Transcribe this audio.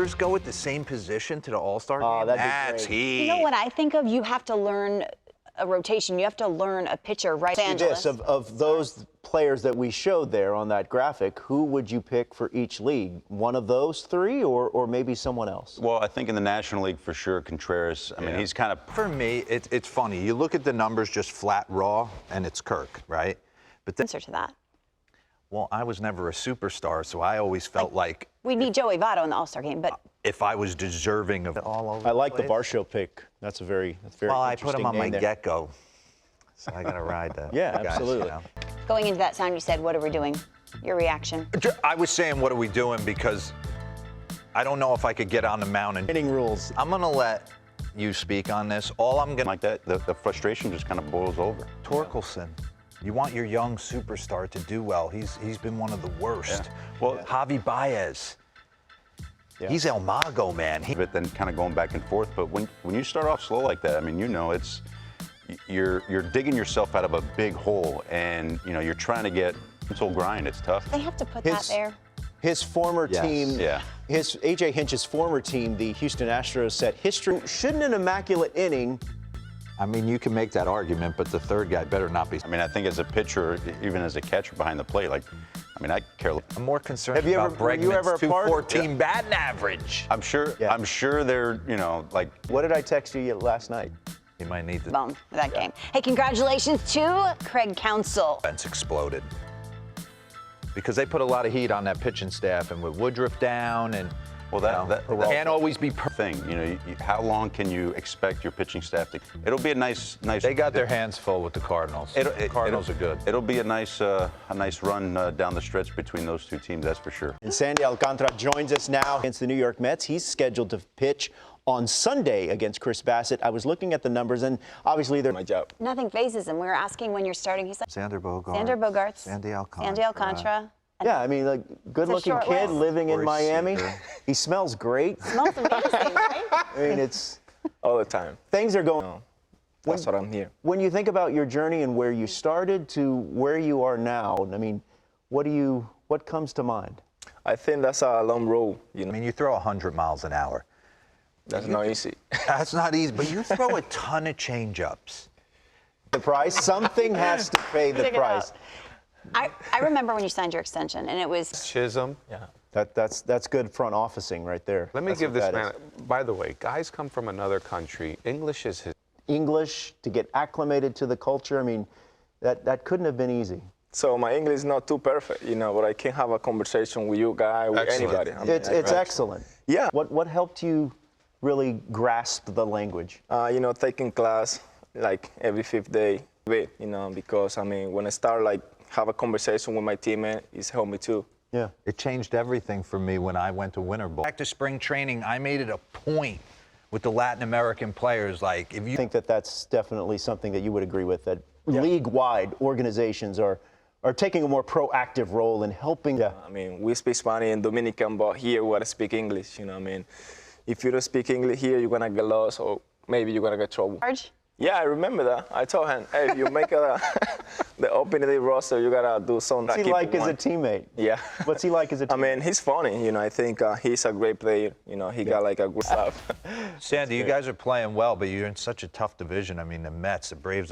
Go with the same position to the All-Star game? Oh, that'd be That's great. heat. You know what I think of? You have to learn a rotation. You have to learn a pitcher, right? This, of those players that we showed there on that graphic, who would you pick for each league? One of those three or maybe someone else? Well, I think in the National League for sure, Contreras. I mean, he's kind of... For me, it's funny. You look at the numbers just flat raw, and it's Kirk, right? But then, Answer to that. well, I was never a superstar, so I always felt like We need Joey Votto in the All-Star game, but if I was deserving of all over I like the place. Barstow pick. That's very Well, I put interesting him on my name there. get-go, so I got to ride that. Yeah, guys, absolutely. you know. going into that sound, you said, what are we doing? Your reaction. I was saying, what are we doing? Because I don't know if I could get on the mound and Hitting rules. I'm going to let you speak on this. All I'm going to... like that, the frustration just kind of boils over. Torkelson. You want your young superstar to do well. He's been one of the worst. Yeah. Well, Javi Baez. Yeah. He's El Mago, man. But then kind of going back and forth. But when you start off slow like that, I mean, you know, you're digging yourself out of a big hole, and you know you're trying to get mental grind. It's tough. They have to put that there. His former team, Yeah. his A.J. Hinch's former team, the Houston Astros, set history. Shouldn't an immaculate inning? I mean, you can make that argument, but the third guy better not be. I mean, I think as a pitcher, even as a catcher behind the plate, like, I mean, I care. I'm more concerned Have you about ever- were you ever Bregman's a part? 214 batting average. I'm sure. Yeah. I'm sure they're, you know, like. What did I text you last night? He might need the Bone for that game. Hey, congratulations to Craig Counsell. offense exploded. Because they put a lot of heat on that pitching staff, and with Woodruff down, and Well, that can't always be perfect. thing. You know, how long can you expect your pitching staff to? It'll be a nice. They got their hands full with the Cardinals. The Cardinals are good. It'll be a nice run down the stretch between those two teams. That's for sure. And Sandy Alcantara joins us now against the New York Mets. He's scheduled to pitch on Sunday against Chris Bassett. I was looking at the numbers, and obviously they're my job. Nothing phases him. We were asking when you're starting. He's like, Xander Bogaerts. Xander Bogaerts. Sandy Alcantara. Sandy Alcantara. Yeah, I mean, like, good-looking short kid list. living in Corey Miami. Seager. He smells great. Smells amazing, right? I mean, it's all the time. things are going. That's what I'm here. When you think about your journey and where you started to where you are now, I mean, what comes to mind? I think that's a long road, you I know. mean, you throw 100 miles an hour. That's not easy. That's not easy, but you throw a ton of change-ups. The price, something has to pay the Check it price. out. I remember when you signed your extension, and it was Chisholm. Yeah. That's good front officing right there. Let me That's give what this that man, is. by the way, guys come from another country. English is his. English to get acclimated to the culture. I mean, that couldn't have been easy. So my English is not too perfect, you know, but I can have a conversation with you guys, with Excellent. anybody. I mean, It's excellent. Yeah. What helped you really grasp the language? You know, taking class like every fifth day, you know, because I mean, when I start like have a conversation with my teammate, it's helped me too. Yeah. It changed everything for me when I went to Winter Bowl. Back to spring training, I made it a point with the Latin American players. Like, if you I think that's definitely something that you would agree with, that league-wide organizations are taking a more proactive role in helping. Yeah, I mean, we speak Spanish and Dominican, but here we gotta speak English, you know what I mean? If you don't speak English here, you're gonna get lost or maybe you're gonna get trouble. large. Yeah, I remember that. I told him, hey, if you make the opening day roster, you gotta do something. What's he like as a teammate? Yeah. What's he like as a I teammate? mean, he's funny. You know, I think he's a great player. You know, he got like a good stuff. Sandy, you guys are playing well, but you're in such a tough division. I mean, the Mets, the Braves,